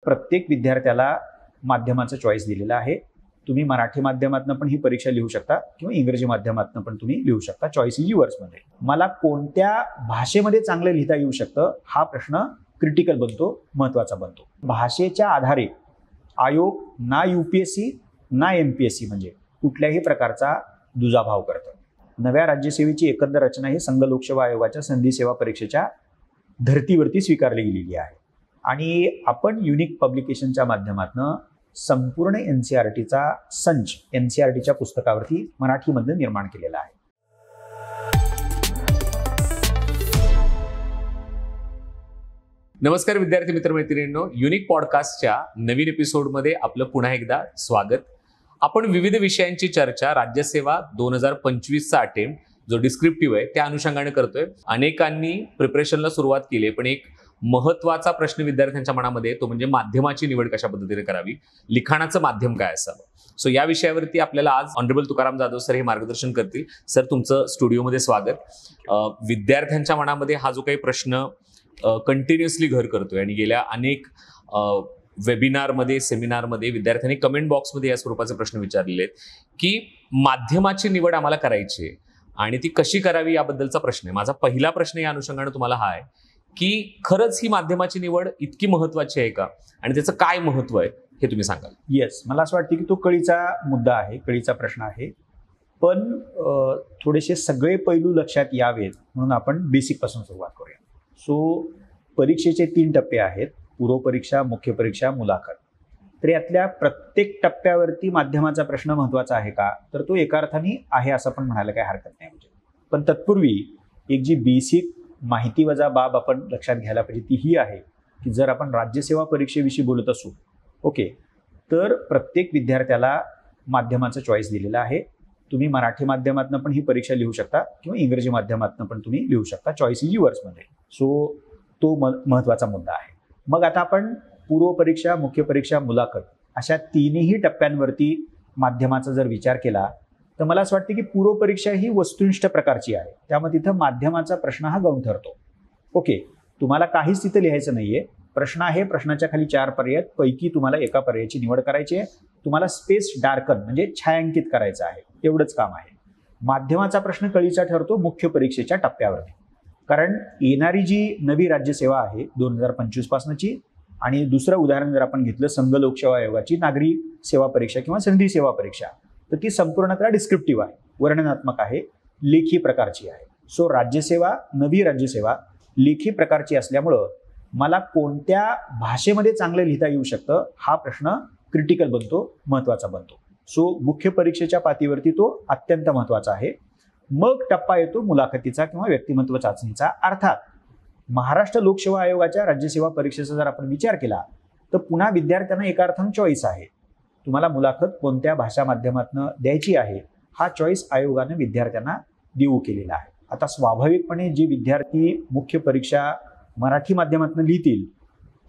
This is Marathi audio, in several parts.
प्रत्येक विद्यार्थ्याला माध्यमाचं चॉईस दिलेलं आहे. तुम्ही मराठी माध्यमातून पण ही परीक्षा लिहू शकता किंवा इंग्रजी माध्यमातून पण तुम्ही लिहू शकता. चॉईस इज युअर्समध्ये. मला कोणत्या भाषेमध्ये चांगलं लिहिता येऊ शकतं हा प्रश्न क्रिटिकल बनतो, महत्त्वाचा बनतो. भाषेच्या आधारे आयोग ना UPSC ना MPSC म्हणजे कुठल्याही प्रकारचा दुजाभाव करतं. नव्या राज्यसेवेची एकंदर रचना ही संघ लोकसेवा आयोगाच्या संधी सेवा परीक्षेच्या धर्तीवरती स्वीकारली गेलेली आहे आणि आपण युनिक पब्लिकेशनच्या माध्यमातून संपूर्ण NCERTचा संच NCERTच्या पुस्तकावरती मराठीमध्ये निर्माण केलेला आहे. नमस्कार विद्यार्थी मित्रमैत्रिणींनो, युनिक पॉडकास्टच्या नवीन एपिसोडमध्ये आपलं पुन्हा एकदा स्वागत. आपण विविध विषयांची चर्चा राज्यसेवा 2025चा अटेम्प्ट जो डिस्क्रिप्टिव्ह आहे त्या अनुषंगाने करतोय. अनेकांनी प्रिपरेशनला सुरुवात केली, पण एक महत्त्वाचा प्रश्न विद्यार्थ्यांच्या मनामध्ये तो म्हणजे माध्यमाची निवड कशा पद्धतीने करावी, लिखाणाचं माध्यम काय असावं. सो या विषयावरती आपल्याला आज ऑनरेबल तुकाराम जाधव सर हे मार्गदर्शन करतील. सर, तुमचं स्टुडिओमध्ये स्वागत. विद्यार्थ्यांच्या मनामध्ये हा जो काही प्रश्न कंटिन्युअसली घर करतोय आणि गेल्या अनेक वेबिनारमध्ये सेमिनारमध्ये विद्यार्थ्यांनी कमेंट बॉक्समध्ये या स्वरूपाचे प्रश्न विचारलेले आहेत की माध्यमाची निवड आम्हाला करायची आहे आणि ती कशी करावी याबद्दलचा प्रश्न आहे. माझा पहिला प्रश्न या अनुषंगाने तुम्हाला हा आहे की खरंच ही माध्यमाची निवड इतकी महत्त्वाची आहे का आणि त्याचं काय महत्त्व आहे हे तुम्ही सांगाल. येस, मला असं वाटतं की तो कळीचा मुद्दा आहे, कळीचा प्रश्न आहे. पण थोडेसे सगळे पैलू लक्षात यावेत म्हणून आपण बेसिकपासून सुरुवात करूया. सो परीक्षेचे 3 टप्पे आहेत: पूर्व परीक्षा, मुख्य परीक्षा, मुलाखत. तर यातल्या प्रत्येक टप्प्यावरती माध्यमाचा प्रश्न महत्त्वाचा आहे का, तर तो एका अर्थाने आहे असं पण म्हणायला काही हरकत नाही. म्हणजे पण तत्पूर्वी एक जी बेसिक माहिती वजा बाब आपण लक्षात घ्यायला पाहिजे ती ही आहे की जर आपण राज्यसेवा परीक्षेविषयी बोलत असू, ओके, तर प्रत्येक विद्यार्थ्याला माध्यमाचं चॉईस दिलेलं आहे. तुम्ही मराठी माध्यमातून पण ही परीक्षा लिहू शकता किंवा इंग्रजी माध्यमातून पण तुम्ही लिहू शकता. Choice is युअर्समध्ये. सो तो महत्त्वाचा मुद्दा आहे. मग आता आपण पूर्व परीक्षा, मुख्य परीक्षा, मुलाखत अशा तिन्ही टप्प्यांवरती माध्यमाचा जर विचार केला तर मला असं वाटतं की पूर्व परीक्षा ही वस्तुनिष्ठ प्रकारची आहे. त्यामुळे तिथं माध्यमाचा प्रश्न हा गौण ठरतो. ओके, तुम्हाला काहीच तिथं लिहायचं नाहीये. प्रश्न आहे, प्रश्नाच्या खाली 4 पर्याय पैकी तुम्हाला एका पर्यायाची निवड करायची आहे. तुम्हाला स्पेस डार्कन म्हणजे छायांकित करायचं आहे, एवढंच काम आहे. माध्यमाचा प्रश्न कळीचा ठरतो मुख्य परीक्षेच्या टप्प्यावरती. कारण येणारी जी नवी राज्यसेवा आहे 2025 पासूनची, आणि दुसरं उदाहरण जर आपण घेतलं संघ लोकसेवा आयोगाची नागरी सेवा परीक्षा किंवा संधी सेवा परीक्षा, तर ती संपूर्णतः डिस्क्रिप्टिव्ह आहे, वर्णनात्मक आहे, लेखी प्रकारची आहे. सो राज्यसेवा, नवी राज्यसेवा लेखी प्रकारची असल्यामुळं मला कोणत्या भाषेमध्ये चांगलं लिहिता येऊ शकतं हा प्रश्न क्रिटिकल बनतो, महत्त्वाचा बनतो. सो मुख्य परीक्षेच्या पातळीवरती तो अत्यंत महत्त्वाचा आहे. मग टप्पा येतो मुलाखतीचा किंवा व्यक्तिमत्व चाचणीचा. अर्थात महाराष्ट्र लोकसेवा आयोगाच्या राज्यसेवा परीक्षेचा जर आपण विचार केला तर पुन्हा विद्यार्थ्यांना एका अर्थानं चॉईस आहे. तुम्हाला मुलाखत कोणत्या भाषा माध्यमातून द्यायची आहे हा चॉईस आयोगाने विद्यार्थ्यांना देऊ केलेला आहे. आता स्वाभाविकपणे जे विद्यार्थी मुख्य परीक्षा मराठी माध्यमातून लिहितील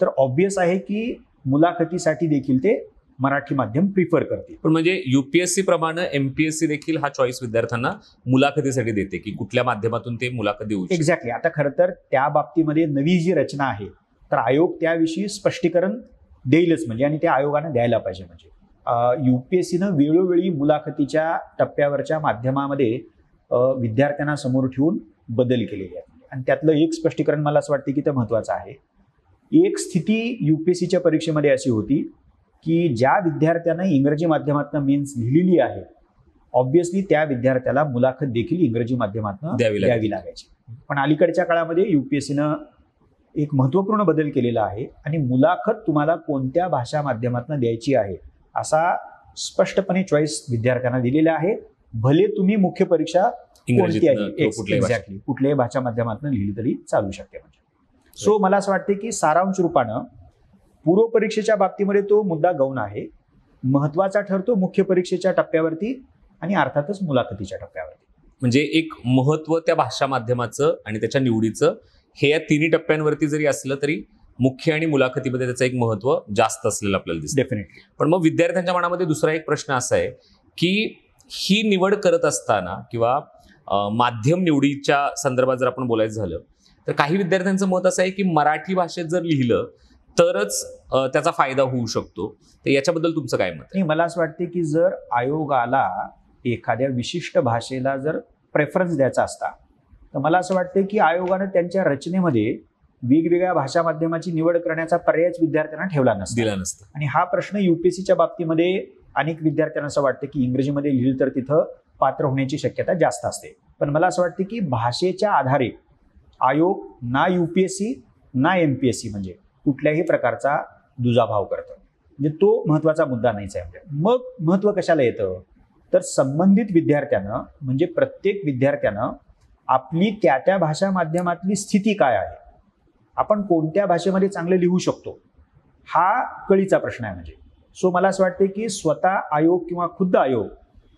तर ऑब्वियस आहे की मुलाखतीसाठी देखील ते मराठी माध्यम प्रिफर करतील. पण म्हणजे UPSC प्रमाणे MPSC देखील हा चॉईस विद्यार्थ्यांना मुलाखतीसाठी देते की कुठल्या माध्यमातून ते मुलाखत देऊ शकतात. एक्झॅक्टली. आता खरं तर त्या बाबतीमध्ये नवी जी रचना आहे तर आयोग त्याविषयी स्पष्टीकरण देईलच म्हणजे, आणि त्या आयोगाने द्यायला पाहिजे. म्हणजे UPSCनं वेळोवेळी मुलाखतीच्या टप्प्यावरच्या माध्यमामध्ये विद्यार्थ्यांना समोर ठेवून बदल केलेले आहेत आणि त्यातलं एक स्पष्टीकरण मला असं वाटतं की ते महत्त्वाचं आहे. एक स्थिती UPSCच्या परीक्षेमध्ये अशी होती की ज्या विद्यार्थ्यांना इंग्रजी माध्यमातून मेन्स लिहिलेली आहे ऑब्व्हियसली त्या विद्यार्थ्याला मुलाखत देखील इंग्रजी माध्यमातून द्यावी लागायची. पण अलीकडच्या काळामध्ये UPSCनं एक महत्त्वपूर्ण बदल केलेला आहे आणि मुलाखत तुम्हाला कोणत्या भाषा माध्यमातून द्यायची आहे असा स्पष्टपणे चॉईस विद्यार्थ्यांना दिलेला आहे. भले तुम्ही मुख्य परीक्षा एक्झॅक्टली कुठल्याही भाषा माध्यमातून लिहिली तरी चालू शकते. म्हणजे सो मला असं वाटतं की सारांश रूपानं पूर्व परीक्षेच्या बाबतीमध्ये तो मुद्दा गौण आहे, महत्त्वाचा ठरतो मुख्य परीक्षेच्या टप्प्यावरती आणि अर्थातच मुलाखतीच्या टप्प्यावरती. म्हणजे एक महत्त्व त्या भाषा माध्यमाचं आणि त्याच्या निवडीचं हे या तिन्ही टप्प्यांवरती जरी असलं तरी मुख्य आणि मुलाखतीमध्ये त्याचं एक महत्त्व जास्त असलेलं आपल्याला दिसतं. डेफिनेटली. पण मग विद्यार्थ्यांच्या मनामध्ये दुसरा एक प्रश्न असा आहे की ही निवड करत असताना किंवा माध्यम निवडीच्या संदर्भात जर आपण बोलायचं झालं तर काही विद्यार्थ्यांचं मत असं आहे की मराठी भाषेत जर लिहिलं तरच त्याचा फायदा होऊ शकतो. तर याच्याबद्दल तुमचं काय मत आहे? नाही, मला असं वाटते की जर आयोगाला एखाद्या विशिष्ट भाषेला जर प्रेफरन्स द्यायचा असता तर मला असं वाटतं की आयोगानं त्यांच्या रचनेमध्ये वेगवेगळ्या भाषा माध्यमाची निवड करण्याचा पर्यायच विद्यार्थ्यांना ठेवला नसता. दिला नसतं. आणि हा प्रश्न युपीएससीच्या बाबतीमध्ये अनेक विद्यार्थ्यांना असं वाटतं की इंग्रजीमध्ये लिहिलं तर तिथं पात्र होण्याची शक्यता जास्त असते. पण मला असं वाटतं की भाषेच्या आधारे आयोग ना युपीएससी ना एमपीएससी म्हणजे कुठल्याही प्रकारचा दुजाभाव करतं. म्हणजे तो महत्वाचा मुद्दा नाहीच आहे. मग महत्व कशाला येतं तर संबंधित विद्यार्थ्यानं म्हणजे प्रत्येक विद्यार्थ्यानं आपली त्या त्या भाषा माध्यमातली स्थिती काय आहे, आपण कोणत्या भाषेमध्ये चांगलं लिहू शकतो, हा कळीचा प्रश्न आहे. म्हणजे सो मला असं वाटतं की स्वतः आयोग किंवा खुद्द आयोग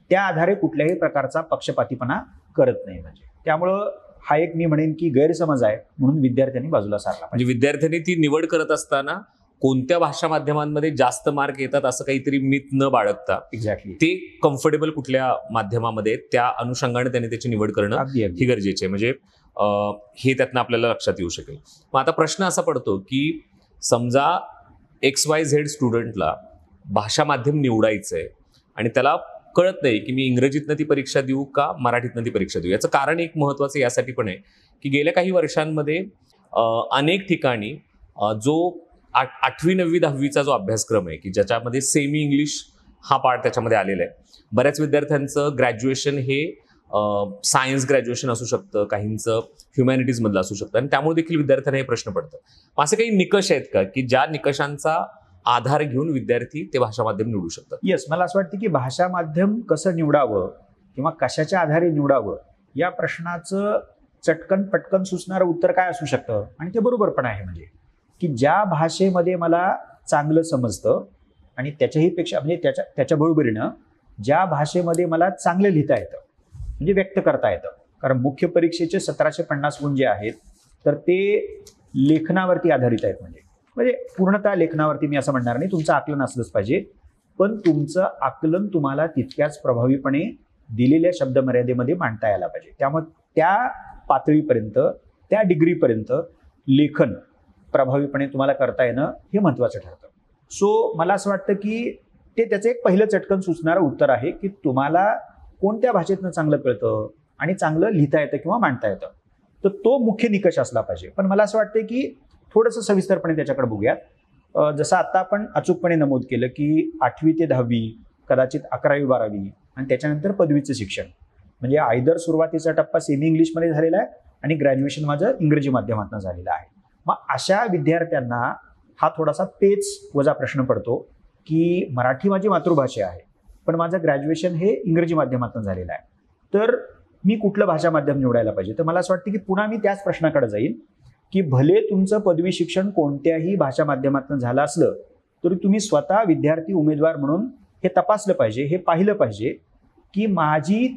त्या आधारे कुठल्याही प्रकारचा पक्षपातीपणा करत नाही. म्हणजे त्यामुळं हा एक मी म्हणेन की गैरसमज आहे म्हणून विद्यार्थ्यांनी बाजूला सारला पाहिजे. म्हणजे विद्यार्थ्यांनी ती निवड करत असताना कोणत्या भाषा माध्यमांमध्ये जास्त मार्क येतात असं काहीतरी मिथ न बाळगता एक्झॅक्टली ते कम्फर्टेबल कुठल्या माध्यमामध्ये त्या अनुषंगाने त्यांनी त्याची निवड करणं अगदी ही गरजेची आहे. म्हणजे हे त्यातनं आपल्याला लक्षात येऊ शकेल. मग आता प्रश्न असा पडतो की समजा XYZ स्टुडंटला भाषा माध्यम निवडायचं आहे आणि त्याला कळत नाही की मी इंग्रजीतनं ती परीक्षा देऊ का मराठीतनं ती परीक्षा देऊ. याचं कारण एक महत्त्वाचं यासाठी पण आहे की गेल्या काही वर्षांमध्ये अनेक ठिकाणी जो 8वी 9वी 10वीचा जो अभ्यासक्रम आहे की ज्याच्यामध्ये सेमी इंग्लिश हा पार्ट त्याच्यामध्ये आलेला आहे. बऱ्याच विद्यार्थ्यांचं ग्रॅज्युएशन हे सायन्स ग्रॅज्युएशन असू शकतं, काहींचं ह्युमॅनिटीजमधलं असू शकतं आणि त्यामुळे देखील विद्यार्थ्यांना हे प्रश्न पडतं. असे काही निकष आहेत का की ज्या निकषांचा आधार घेऊन विद्यार्थी ते भाषा माध्यम निवडू शकतात? येस, मला असं वाटतं की भाषा माध्यम कसं निवडावं किंवा कशाच्या आधारे निवडावं या प्रश्नाचं चटकन पटकन सुचणारं उत्तर काय असू शकतं आणि ते बरोबर पण आहे. म्हणजे की ज्या भाषेमध्ये मला चांगलं समजतं आणि त्याच्याही पेक्षा म्हणजे त्याच्या बरोबरीनं ज्या भाषेमध्ये मला चांगलं लिहिता येतं म्हणजे व्यक्त करता येतं. कारण मुख्य परीक्षेचे 1750 गुण जे आहेत तर ते लेखनावरती आधारित आहेत. म्हणजे पूर्णतः लेखनावरती मी असं म्हणणार नाही, तुमचं आकलन असलंच पाहिजे, पण तुमचं आकलन तुम्हाला तितक्याच प्रभावीपणे दिलेल्या शब्दमर्यादेमध्ये मांडता यायला पाहिजे. त्यामुळे त्या पातळीपर्यंत त्या डिग्रीपर्यंत लेखन प्रभावीपणे तुम्हाला करता येणं हे महत्त्वाचं ठरतं. सो मला असं वाटतं की ते त्याचं एक पहिलं चटकन सुचणारं उत्तर आहे की तुम्हाला कोणत्या भाषेतनं चांगलं कळतं आणि चांगलं लिहिता येतं किंवा मांडता येतं, तर तो मुख्य निकष असला पाहिजे. पण मला असं वाटतं की थोडंसं सविस्तरपणे त्याच्याकडे बघूयात. जसं आता आपण अचूकपणे नमूद केलं की 8वी ते 10वी, कदाचित 11वी 12वी आणि त्याच्यानंतर पदवीचं शिक्षण म्हणजे आयदर सुरुवातीचा टप्पा सेमी इंग्लिशमध्ये झालेला आहे आणि ग्रॅज्युएशन माझं इंग्रजी माध्यमातून झालेलं आहे. मग अशा विद्यार्थ्यांना हा थोडासा पेच वजा प्रश्न पडतो की मराठी माझी मातृभाषा आहे पण माझं ग्रॅज्युएशन हे इंग्रजी माध्यमातून झालेलं आहे, तर मी कुठलं भाषा माध्यम निवडायला पाहिजे. तर मला असं वाटतं की पुन्हा मी त्याच प्रश्नाकडे जाईल की भले तुमचं पदवी शिक्षण कोणत्याही भाषा माध्यमातून झालं असलं तरी तुम्ही स्वतः विद्यार्थी उमेदवार म्हणून हे तपासलं पाहिजे, हे पाहिलं पाहिजे की माझी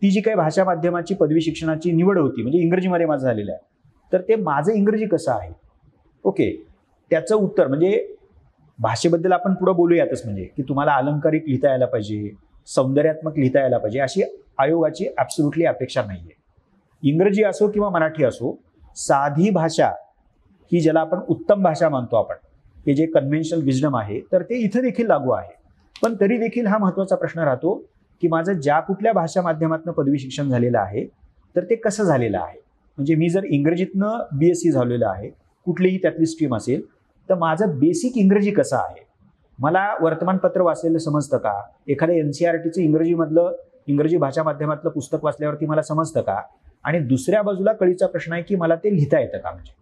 ती जी काही भाषा माध्यमाची पदवी शिक्षणाची निवड होती म्हणजे इंग्रजीमध्ये माझं झालेलं आहे, तर ते माझं इंग्रजी कसं आहे. ओके, त्याचं उत्तर म्हणजे भाषेबद्दल आपण पुढं बोलूयातच. म्हणजे की तुम्हाला अलंकारिक लिहिता यायला पाहिजे, सौंदर्यात्मक लिहिता यायला पाहिजे अशी आयोगाची ॲब्सोल्युटली अपेक्षा नाही आहे. इंग्रजी असो किंवा मराठी असो, साधी भाषा ही ज्याला आपण उत्तम भाषा मानतो आपण, हे जे कन्व्हेन्शनल विजडम आहे तर ते इथं देखील लागू आहे. पण तरी देखील हा महत्त्वाचा प्रश्न राहतो की माझं ज्या कुठल्या भाषा माध्यमातून पदवी शिक्षण झालेलं आहे तर ते कसं झालेलं आहे. म्हणजे मी जर इंग्रजीतनं BSc झालेलं आहे, कुठलीही त्यातली स्ट्रीम असेल, तर माझं बेसिक इंग्रजी कसं आहे, मला वर्तमानपत्र वाचलेलं समजतं का, एखाद्या NCERTचं इंग्रजी भाषा माध्यमातलं पुस्तक वाचल्यावरती मला समजतं का, आणि दुसऱ्या बाजूला कळीचा प्रश्न आहे की मला ते लिहिता येतं का. म्हणजे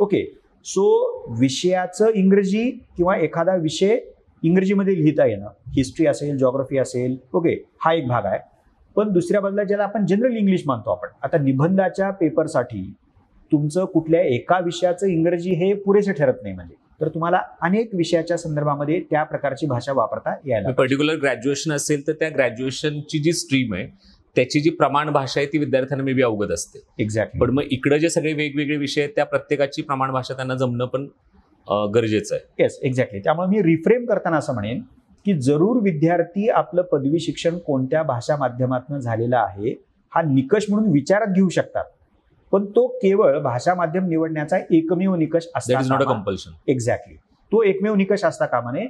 ओके, सो विषयाचं इंग्रजी किंवा एखादा विषय इंग्रजीमध्ये लिहिता येणं, हिस्ट्री असेल, जॉग्रफी असेल, ओके, हा एक भाग आहे. पण दुसऱ्या बाजूला ज्याला आपण जनरल इंग्लिश मानतो आपण, आता निबंधाच्या पेपरसाठी तुमचं कुठल्या एका विषयाचं इंग्रजी हे पुरेसे ठरत नाही. म्हणजे तर तुम्हाला अनेक विषयाच्या संदर्भामध्ये त्या प्रकारची भाषा वापरता यायला. पर्टिक्युलर ग्रॅज्युएशन असेल तर त्या ग्रॅज्युएशनची जी स्ट्रीम आहे त्याची जी प्रमाण भाषा आहे ती विद्यार्थ्यांना मे बी अवगत असते. एक्झॅक्टली. पण मग इकडे जे सगळे वेगवेगळे विषय आहेत त्या प्रत्येकाची प्रमाण भाषा त्यांना जमणं पण गरजेचं आहे. Yes, exactly. त्यामुळे मी रिफ्रेम करताना असं म्हणेन की जरूर विद्यार्थी आपलं पदवी शिक्षण कोणत्या भाषा माध्यमातून झालेलं आहे हा निकष म्हणून विचारात घेऊ शकतात, पण तो केवळ भाषा माध्यम निवडण्याचा एकमेव निकष असतो. That is not a compulsion. Exactly. तो एकमेव निकष असता कामा नये.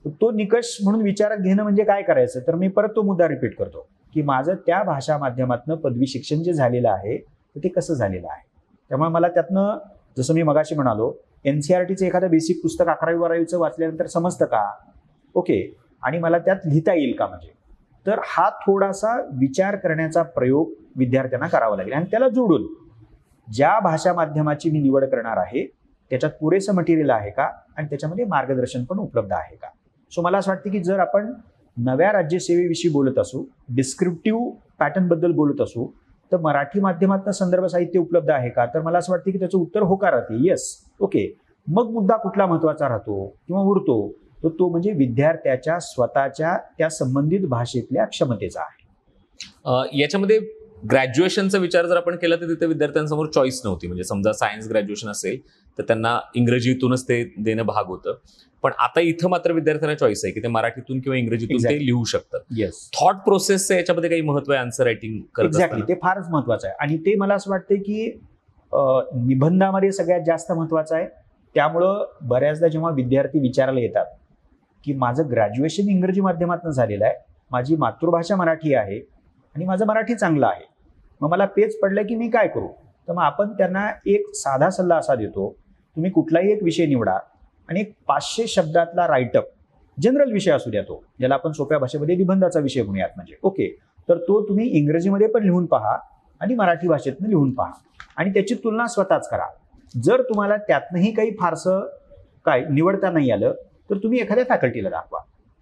तो निकष म्हणून विचारात घेणं म्हणजे काय करायचं, तर मी परत तो मुद्दा रिपीट करतो की माझं त्या भाषा माध्यमातनं पदवी शिक्षण जे झालेलं आहे ते कसं झालेलं आहे. त्यामुळे मला त्यातनं, जसं मी मगाशी म्हणालो, NCERTचं एखादं बेसिक पुस्तक 11वी-12वीचं वाचल्यानंतर समजतं का, ओके, आणि मला त्यात लिहिता येईल का, म्हणजे तर हा थोडासा विचार करण्याचा प्रयोग विद्यार्थ्यांना करावा लागेल. आणि त्याला जोडून ज्या भाषा माध्यमाची मी निवड करणार आहे त्याच्यात पुरेसं मटेरियल आहे का आणि त्याच्यामध्ये मार्गदर्शन पण उपलब्ध आहे का. सो मला असं वाटतं की जर आपण नव्या राज्यसेवेविषयी बोलत असू, डिस्क्रिप्टिव्ह पॅटर्न बद्दल बोलत असू, तर मराठी माध्यमातून संदर्भ साहित्य उपलब्ध आहे का, तर मला असं वाटतं की त्याचं उत्तर होकार राहते, येस, ओके. मग मुद्दा कुठला महत्वाचा राहतो किंवा उरतो, तर तो म्हणजे विद्यार्थ्याच्या स्वतःच्या त्या संबंधित भाषेतल्या क्षमतेचा आहे. याच्यामध्ये ग्रॅज्युएशनचा विचार जर आपण केला तर तिथे विद्यार्थ्यांसमोर चॉईस नव्हती. म्हणजे समजा सायन्स ग्रॅज्युएशन असेल तर त्यांना इंग्रजीतूनच ते देणं भाग होतं. पण आता इथं मात्र विद्यार्थ्यांना चॉईस आहे की ते मराठीतून किंवा इंग्रजीतून ते लिहू शकतात. येस, थॉट प्रोसेसचं याच्यामध्ये काही महत्व आहे आन्सर रायटिंग करत एक्झॅक्टली, ते फारच महत्वाचं आहे. आणि ते मला असं वाटतं की निबंधामध्ये सगळ्यात जास्त महत्वाचं आहे. त्यामुळं बऱ्याचदा जेव्हा विद्यार्थी विचारायला येतात की माझं ग्रॅज्युएशन इंग्रजी माध्यमातून झालेलं आहे, माझी मातृभाषा मराठी आहे आणि माझं मराठी चांगलं आहे, मग मला पेच पडलं की मी काय करू, तर मग आपण त्यांना एक साधा सल्ला असा देतो, तुम्ही कुठलाही एक विषय निवडा आणि एक 500 शब्दातला राईटअप, जनरल विषय असू द्या तो, ज्याला आपण सोप्या भाषेमध्ये निबंधाचा विषय म्हणूयात म्हणजे, ओके, तर तो तुम्ही इंग्रजीमध्ये पण लिहून पहा आणि मराठी भाषेतनं लिहून पहा आणि त्याची तुलना स्वतःच करा. जर तुम्हाला त्यातनंही काही फारसं काय निवडता नाही आलं तर तुम्ही एखाद्या फॅकल्टीला दाखवा,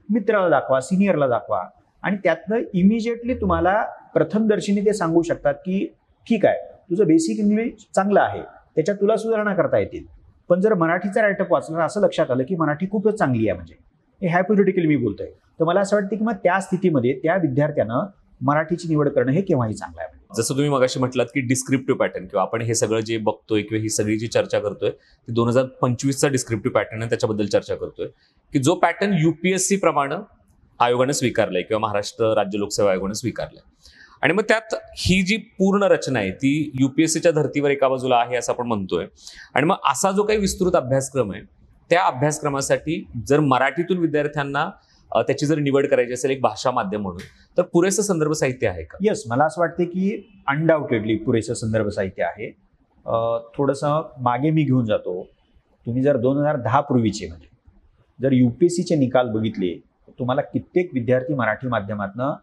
मित्राला दाखवा, सिनियरला दाखवा आणि त्यातनं इमिजिएटली तुम्हाला प्रथमदर्शनी ते सांगू शकतात की ठीक आहे, तुझं बेसिक इंग्लिश चांगलं आहे, त्याच्यात तुला सुधारणा करता येतील, पण जर मराठीचा रायटअप वाचलं असं लक्षात आलं की मराठी खूपच चांगली आहे, म्हणजे हे हायपोथेटिकली मी बोलतोय, तर मला असं वाटतं की मग त्या स्थितीमध्ये त्या विद्यार्थ्यानं मराठीची निवड करणं हे केव्हाही चांगलं आहे. जसं तुम्ही मगाशी म्हटलात की डिस्क्रिप्टिव्ह पॅटर्न किंवा आपण हे सगळं जे बघतोय किंवा ही सगळी जी चर्चा करतोय ती 2025चा डिस्क्रिप्टिव्ह पॅटर्न आहे, त्याच्याबद्दल चर्चा करतोय की जो पॅटर्न UPSC प्रमाणे आयोगानं स्वीकारलाय किंवा महाराष्ट्र राज्य लोकसेवा आयोगानं स्वीकारलाय. आणि मग त्यात ही जी पूर्ण रचना आहे ती UPSCच्या धर्तीवर एका बाजूला आहे असं आपण म्हणतोय. आणि मग असा जो काही विस्तृत अभ्यासक्रम आहे त्या अभ्यासक्रमासाठी जर मराठीतून विद्यार्थ्यांना त्याची जर निवड करायची असेल एक भाषा माध्यम म्हणून, तर पुरेसं संदर्भ साहित्य आहे का? येस, मला असं वाटतं की अनडाऊटेडली पुरेसं संदर्भ साहित्य आहे. थोडंसं मागे मी घेऊन जातो. तुम्ही जर 2010 पूर्वीचे म्हणजे जर UPSCचे निकाल बघितले तर तुम्हाला कित्येक विद्यार्थी मराठी माध्यमातनं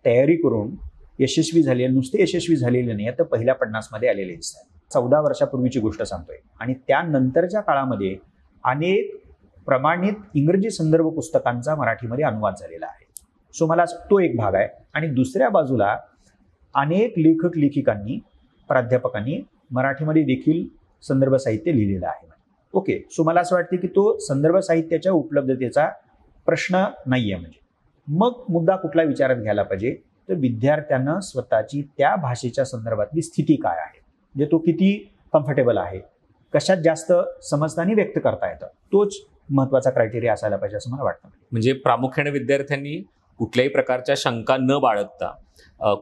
तयारी करून यशस्वी झालेले, नुसते यशस्वी झालेले नाही तर पहिल्या 50 मध्ये आलेले दिसतात. 14 वर्षापूर्वीची गोष्ट सांगतोय. आणि त्यानंतरच्या काळामध्ये अनेक प्रमाणित इंग्रजी संदर्भ पुस्तकांचा मराठीमध्ये अनुवाद झालेला आहे. सो मला तो एक भाग आहे. आणि दुसऱ्या बाजूला अनेक लेखक लेखिकांनी, प्राध्यापकांनी मराठीमध्ये देखील संदर्भ साहित्य लिहिलेलं आहे. ओके, सो मला असं वाटतं की तो संदर्भ साहित्याच्या उपलब्धतेचा प्रश्न नाही आहे. म्हणजे मग मुद्दा कुठला विचारात घ्यायला पाहिजे, तर विद्यार्थ्यांना स्वतःची त्या भाषेच्या संदर्भातली स्थिती काय आहे, म्हणजे तो किती कम्फर्टेबल आहे, कशात जास्त समजताना व्यक्त करता येतं, तोच महत्वाचा क्रायटेरिया असायला पाहिजे असं मला वाटतं. म्हणजे प्रामुख्याने विद्यार्थ्यांनी कुठल्याही प्रकारच्या शंका न बाळगता,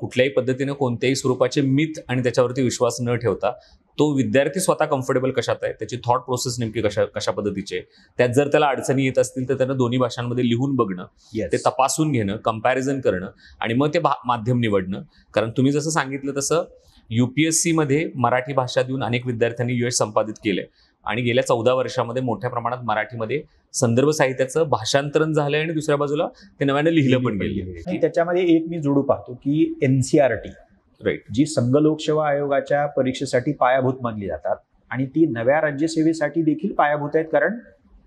कुठल्याही पद्धतीने कोणत्याही स्वरूपाचे मिथ आणि त्याच्यावरती विश्वास न ठेवता तो विद्यार्थी स्वतः कम्फर्टेबल कशात आहे, त्याची थॉट प्रोसेस नेमकी कशा पद्धतीचे, त्यात जर त्याला अडचणी येत असतील तर त्यानं दोन्ही भाषांमध्ये लिहून बघणं, ते तपासून घेणं, कंपॅरिझन करणं आणि मग ते माध्यम निवडणं. कारण तुम्ही जसं सांगितलं तसं UPSC मध्ये मराठी भाषा देऊन अनेक विद्यार्थ्यांनी यश संपादित केलंय आणि गेल्या 14 वर्षामध्ये मोठ्या प्रमाणात मराठीमध्ये संदर्भ साहित्याचं भाषांतरण झालंय आणि दुसऱ्या बाजूला ते नव्याने लिहिलं पण गेलं. त्याच्यामध्ये एक मी जोडू पाहतो की NCERT राईट, जी संघ लोकसेवा आयोगाच्या परीक्षेसाठी पायाभूत मानली जातात आणि ती नव्या राज्यसेवेसाठी देखील पायाभूत आहेत. कारण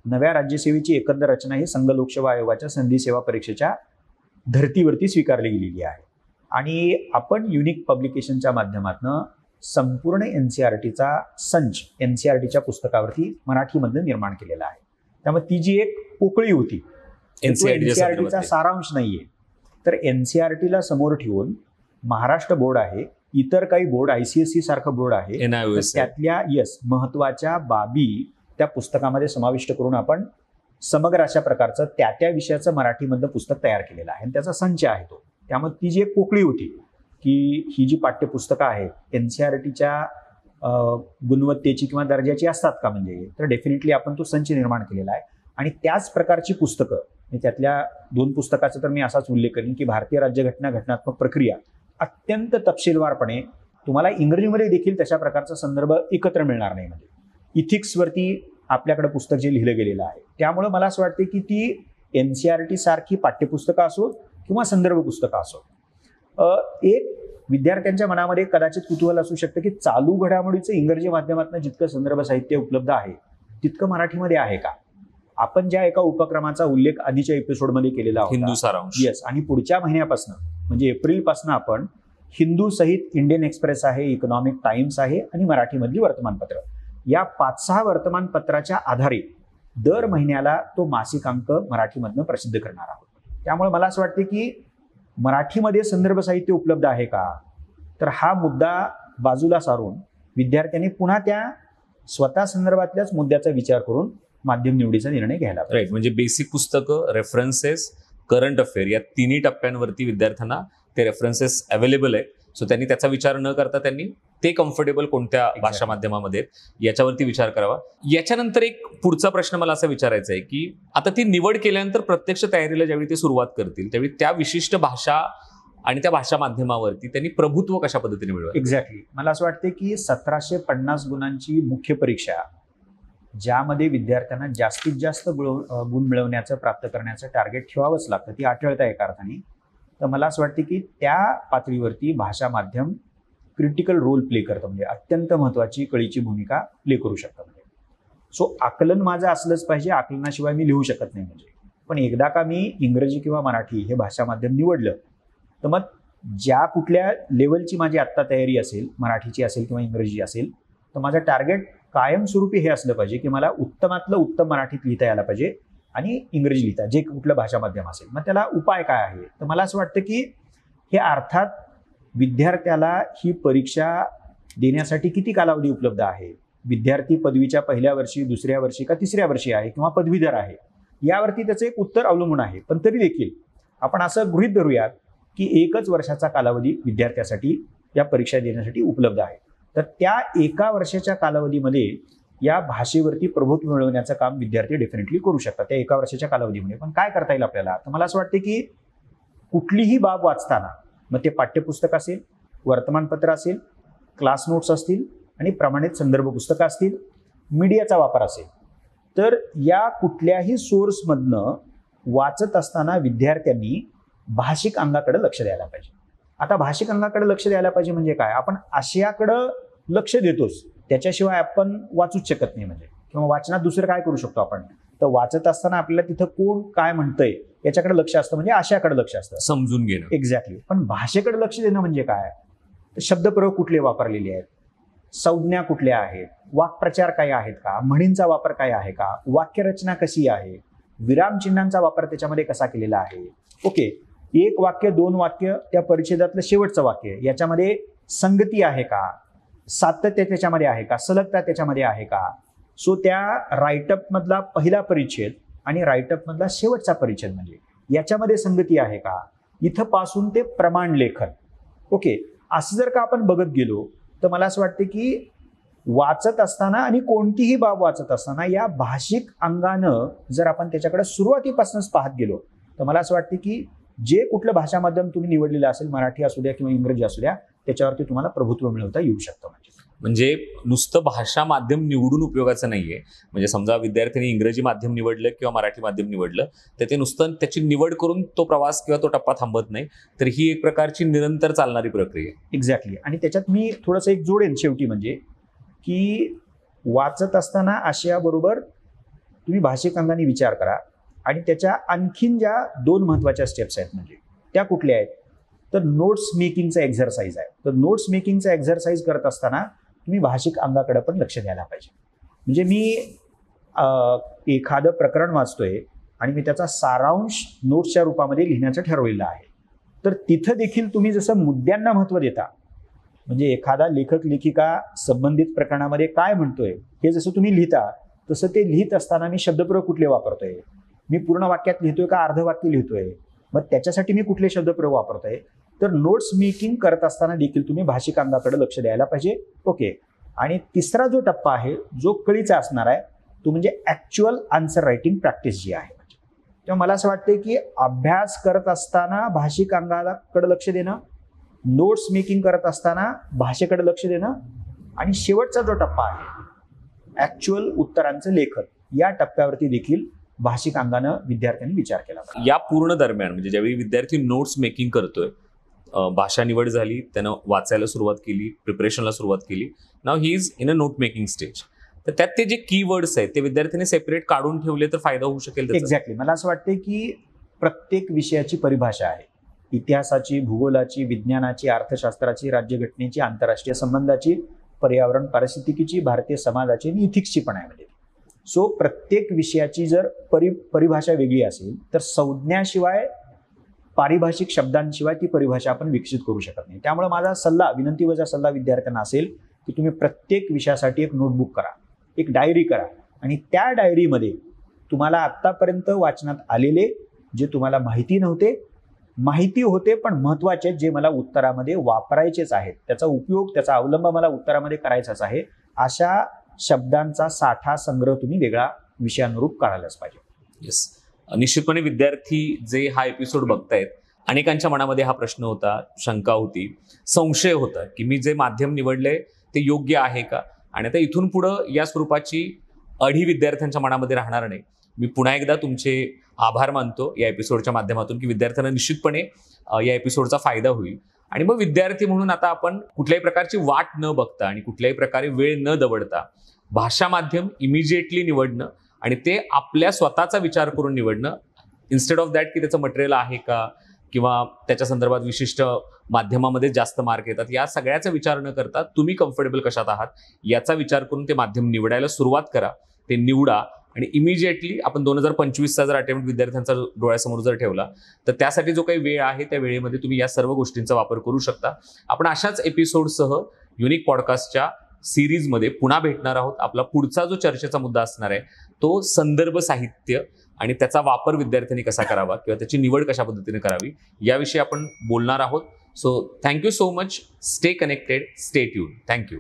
नव्या राज्यसेवेची एकंदर रचना ही संघ लोकसेवा आयोगाच्या संधी सेवा परीक्षेच्या धर्तीवरती स्वीकारली गेलेली आहे. आणि आपण युनिक पब्लिकेशनच्या माध्यमातून संपूर्ण NCERTचा संच NCERTच्या पुस्तकावरती मराठीमध्ये निर्माण केलेला आहे. त्यामुळे ती जी एक पोकळी होती, NCERTचा सारांश नाहीये, तर NCERTला समोर ठेवून महाराष्ट्र बोर्ड आहे, इतर काही बोर्ड, ICSE सारखं बोर्ड आहे, त्यातल्या महत्वाच्या बाबी त्या पुस्तकामध्ये समाविष्ट करून आपण समग्र अशा प्रकारचं त्या विषयाचं मराठीमधलं पुस्तक तयार केलेलं आहे आणि त्याचा संच आहे तो. त्यामुळे ती जी एक पोकळी होती की ही जी पाठ्यपुस्तकं आहेत NCERTच्या गुणवत्तेची किंवा दर्जाची असतात का, म्हणजे तर डेफिनेटली आपण तो संच निर्माण केलेला आहे. आणि त्याच प्रकारची पुस्तकं, म्हणजे त्यातल्या 2 पुस्तकाचा तर मी असाच उल्लेख करेन की भारतीय राज्यघटना घटनात्मक प्रक्रिया अत्यंत तपशीलवारपणे तुम्हाला इंग्रजीमध्ये देखील तशा प्रकारचा संदर्भ एकत्र मिळणार नाही. म्हणजे इथिक्सवरती आपल्याकडे पुस्तक जे लिहिलं गेलेलं आहे, त्यामुळे मला असं वाटते की ती NCERT सारखी पाठ्यपुस्तकं असो किंवा संदर्भ पुस्तकं असो, एक विद्यार्थ्यांच्या मनामध्ये कदाचित कुतूहल असू शकतं की चालू घडामोडीचं इंग्रजी माध्यमातून जितकं संदर्भ साहित्य उपलब्ध आहे तितकं मराठीमध्ये आहे का. आपण ज्या एका उपक्रमाचा उल्लेख आधीच्या एपिसोडमध्ये केलेला होता, हिंदू सारांश, येस, आणि पुढच्या महिन्यापासून म्हणजे एप्रिलपासून आपण हिंदू सहित इंडियन एक्सप्रेस आहे, इकॉनॉमिक टाइम्स आहे आणि मराठीमधली वर्तमानपत्र, या 5-6 वर्तमानपत्राच्या आधारे दर महिन्याला तो मासिक अंक मराठीमधनं प्रसिद्ध करणार आहोत. त्यामुळे मला असं वाटते की मराठीमध्ये संदर्भ साहित्य उपलब्ध आहे का, तर हा मुद्दा बाजूला सारून विद्यार्थ्यांनी पुन्हा त्या स्वतः संदर्भातल्याच मुद्द्याचा विचार करून माध्यम निवडीचा निर्णय घ्यायला पाहिजे. राईट. म्हणजे बेसिक पुस्तकं, रेफरन्सेस, करंट अफेअर या तिन्ही टप्प्यांवरती विद्यार्थ्यांना ते रेफरन्सेस अवेलेबल आहे. सो त्यांनी त्याचा विचार न करता त्यांनी ते कम्फर्टेबल कोणत्या भाषा माध्यमामध्ये याच्यावरती विचार करावा. याच्यानंतर एक पुढचा प्रश्न मला असा विचारायचा आहे की आता ती निवड केल्यानंतर प्रत्यक्ष तयारीला ज्यावेळी ते सुरुवात करतील त्यावेळी त्या विशिष्ट भाषा आणि त्या भाषा माध्यमावरती त्यांनी प्रभुत्व कशा पद्धतीने मिळवावं. एक्झॅक्टली. मला असं वाटतं की 1750 गुणांची मुख्य परीक्षा, ज्यामध्ये विद्यार्थ्यांना जास्तीत जास्त गुण मिळवण्याचं, प्राप्त करण्याचं टार्गेट ठेवावंच लागतं, ती अटळता एका अर्थाने. तर मला असं वाटतं की त्या पातळीवरती भाषा माध्यम क्रिटिकल रोल प्ले करतं, म्हणजे अत्यंत महत्त्वाची कळीची भूमिका प्ले करू शकतं. म्हणजे सो आकलन माझं असलंच पाहिजे, आकलनाशिवाय मी लिहू शकत नाही. म्हणजे पण एकदा का मी इंग्रजी किंवा मराठी हे भाषा माध्यम निवडलं तर मग ज्या कुठल्या लेवलची माझी आत्ता तयारी असेल, मराठीची असेल किंवा इंग्रजी असेल, तर माझं टार्गेट कायमस्वरूपी हे असलं पाहिजे की मला उत्तमातलं उत्तम मराठीत लिहिता यायला पाहिजे आणि इंग्रजी लिहिता, जे कुठलं भाषा माध्यम असेल. मग त्याला उपाय काय आहे, तर मला असं वाटतं की हे अर्थात विद्यार्थ्याला ही परीक्षा देण्यासाठी किती कालावधी उपलब्ध आहे, विद्यार्थी पदवीच्या पहिल्या वर्षी, दुसऱ्या वर्षी का तिसऱ्या वर्षी आहे किंवा पदवीधर आहे, यावरती त्याचं एक उत्तर अवलंबून आहे. पण तरी देखील आपण असं गृहीत धरूयात की 1 वर्षाचा कालावधी विद्यार्थ्यासाठी या परीक्षा देण्यासाठी उपलब्ध आहे. तर त्या 1 वर्षाच्या कालावधीमध्ये या भाषेवरती प्रभुत्व मिळवण्याचं काम विद्यार्थी डेफिनेटली करू शकतात त्या 1 वर्षाच्या कालावधीमध्ये. पण काय करता येईल आपल्याला, तर मला असं वाटतं की कुठलीही बाब वाचताना, मग ते पाठ्यपुस्तक असेल, वर्तमानपत्र असेल, क्लास नोट्स असतील आणि प्रमाणित संदर्भ पुस्तकं असतील, मीडियाचा वापर असेल, तर या कुठल्याही सोर्समधनं वाचत असताना विद्यार्थ्यांनी भाषिक अंगाकडे लक्ष द्यायला पाहिजे. आता भाषिक अंगाकडे लक्ष द्यायला पाहिजे म्हणजे काय, आपण आशयाकडं लक्ष देतोच, त्याच्याशिवाय आपण वाचूच शकत नाही. म्हणजे किंवा वाचनात दुसरं काय करू शकतो आपण, तर वाचत असताना आपल्याला तिथं कोण काय म्हणतंय याच्याकडे लक्ष असतं, म्हणजे आशयाकडे लक्ष असतं, समजून घेणं. एक्झॅक्टली. पण भाषेकडे लक्ष देणं म्हणजे काय, तर शब्दप्रयोग कुठले वापरलेले आहेत, संज्ञा कुठल्या आहेत, वाक्प्रचार काय आहेत का, म्हणींचा वापर काय आहे का, वाक्यरचना कशी आहे, विरामचिन्हांचा वापर त्याच्यामध्ये कसा केलेला आहे. ओके, 1 वाक्य 2 वाक्य, त्या परिच्छेदातलं शेवटचं वाक्य, याच्यामध्ये संगती आहे का, सातत्य त्याच्यामध्ये आहे का, सलगता त्याच्यामध्ये आहे का. सो त्या राईटअप मधला पहिला परिच्छेद आणि राईटअप मधला शेवटचा परिच्छेद, म्हणजे याच्यामध्ये संगती आहे का, इथं पासून ते प्रमाण लेखन. ओके, असं जर का आपण बघत गेलो तर मला असं वाटतं की वाचत असताना आणि कोणतीही बाब वाचत असताना या भाषिक अंगानं जर आपण त्याच्याकडे सुरुवातीपासूनच पाहत गेलो तर मला असं वाटतं की जे कुठलं भाषा माध्यम तुम्ही निवडलेलं असेल, मराठी असू द्या किंवा इंग्रजी असू द्या, त्याच्यावरती तुम्हाला प्रभुत्व मिळवता येऊ शकतं. म्हणजे नुसतं भाषा माध्यम निवडून उपयोगाचं नाहीये. म्हणजे समजा विद्यार्थ्यांनी इंग्रजी माध्यम निवडलं किंवा मराठी माध्यम निवडलं तर ते नुसतं त्याची निवड करून तो प्रवास किंवा तो टप्पा थांबत नाही, तर ही एक प्रकारची निरंतर चालणारी प्रक्रिया आहे. एक्झॅक्टली. आणि त्याच्यात मी थोडंसं एक जोडेन शेवटी, म्हणजे की वाचत असताना आशयाबरोबर तुम्ही भाषिक अंगाने विचार करा आणि त्याच्या आणखीन ज्या 2 महत्त्वाच्या स्टेप्स आहेत, म्हणजे त्या कुठल्या आहेत, तर नोट्स मेकिंगचा एक्झरसाइज आहे. तर नोट्स मेकिंगचा एक्झरसाइज करत असताना तुम्ही भाषिक अंगाकडे पण लक्ष द्यायला पाहिजे. म्हणजे मी एखादं प्रकरण वाचतोय आणि मी त्याचा सारांश नोट्सच्या रूपामध्ये लिहिण्याचं ठरवलेलं आहे, तर तिथं देखील तुम्ही जसं मुद्द्यांना महत्त्व देता, म्हणजे एखादा लेखक लेखिका संबंधित प्रकरणामध्ये काय म्हणतोय हे जसं तुम्ही लिहिता, तसं ते लिहित असताना मी शब्दप्रयोग कुठले वापरतोय, मी पूर्ण वाक्यात लिहितोय का अर्ध वाक्य लिहितोय, मग त्याच्यासाठी मी कुठले शब्दप्रयोग वापरतोय. तर नोट्स मेकिंग करत असताना देखील तुम्ही भाषिक अंगाकडे लक्ष द्यायला पाहिजे. ओके. आणि तिसरा जो टप्पा आहे जो कळीचा असणार आहे, तो म्हणजे ॲक्च्युअल आन्सर रायटिंग प्रॅक्टिस जी आहे. तेव्हा मला असं वाटतं की अभ्यास करत असताना भाषिक अंगाकडे लक्ष देणं, नोट्स मेकिंग करत असताना भाषेकडे लक्ष देणं, आणि शेवटचा जो टप्पा आहे ॲक्च्युअल उत्तरांचं लेखन, या टप्प्यावरती देखील भाषिक अंगानं विद्यार्थ्यांनी विचार केला पाहिजे. या पूर्ण दरम्यान म्हणजे ज्यावेळी विद्यार्थी नोट्स मेकिंग करतोय, भाषा निवड झाली, त्यानं वाचायला सुरुवात केली, प्रिपरेशनला सुरुवात केली, now he is in a note making stage. तर त्यात ते जे कीवर्ड्स आहेत ते विद्यार्थ्यांनी सेपरेट काढून ठेवले तर फायदा होऊ शकेल. एक्झॅक्टली. मला असं वाटतं की प्रत्येक विषयाची परिभाषा आहे. इतिहासाची, भूगोलाची, विज्ञानाची, अर्थशास्त्राची, राज्यघटनेची, आंतरराष्ट्रीय संबंधाची, पर्यावरण पारिस्थितिकीची, भारतीय समाजाची आणि इथिक्सची पण आहे. म्हणजे सो प्रत्येक विषयाची जर परिभाषा वेगळी असेल तर संज्ञाशिवाय, पारिभाषिक शब्दांशिवाय ती परिभाषा आपण विकसित करू शकत नाही. त्यामुळे माझा सल्ला, विनंतीवजा सल्ला विद्यार्थ्यांना असेल की तुम्ही प्रत्येक विषयासाठी एक नोटबुक करा, एक डायरी करा, आणि त्या डायरीमध्ये तुम्हाला आत्तापर्यंत वाचनात आलेले, जे तुम्हाला माहिती होते पण महत्त्वाचे, जे मला उत्तरामध्ये वापरायचेच आहेत, त्याचा उपयोग, त्याचा अवलंब मला उत्तरामध्ये करायचाच आहे, अशा शब्दांचा साठा, संग्रह तुम्ही वेगळा विषयानुरूप काढायलाच पाहिजे. येस, निश्चितपणे विद्यार्थी जे हा एपिसोड बघतायत, अनेकांच्या मनामध्ये हा प्रश्न होता, शंका होती, संशय होता की मी जे माध्यम निवडले ते योग्य आहे का, आणि आता इथून पुढं या स्वरूपाची अढी विद्यार्थ्यांच्या मनामध्ये राहणार नाही. मी पुन्हा एकदा तुमचे आभार मानतो या एपिसोडच्या माध्यमातून की विद्यार्थ्यांना निश्चितपणे या एपिसोडचा फायदा होईल. आणि मग विद्यार्थी म्हणून आता आपण कुठल्याही प्रकारची वाट न बघता आणि कुठल्याही प्रकारे वेळ न दवडता भाषा माध्यम इमिजिएटली निवडणं आणि ते आपल्या स्वतःचा विचार करून निवडणं, इन्स्टेड ऑफ दॅट की त्याचं मटेरियल आहे का किंवा त्याच्या संदर्भात विशिष्ट माध्यमामध्ये जास्त मार्क येतात, या सगळ्याचा विचार न करता तुम्ही कम्फर्टेबल कशात आहात याचा विचार करून ते माध्यम निवडायला सुरुवात करा, ते निवडा. आणि इमिजिएटली आपण 2025चा जर अटेम्प्ट विद्यार्थ्यांचा डोळ्यासमोर जर ठेवला तर त्यासाठी जो काही वेळ आहे त्या वेळेमध्ये तुम्ही या सर्व गोष्टींचा वापर करू शकता. आपण अशाच एपिसोडसह युनिक पॉडकास्टच्या सिरीजमध्ये पुन्हा भेटणार आहोत. आपला पुढचा जो चर्चेचा मुद्दा असणार आहे तो संदर्भ साहित्य आणि त्याचा वापर विद्यार्थ्यांनी कसा करावा किंवा त्याची निवड कशा पद्धतीने करावी याविषयी आपण बोलणार आहोत. So thank you so much. Stay connected, stay tune. Thank you.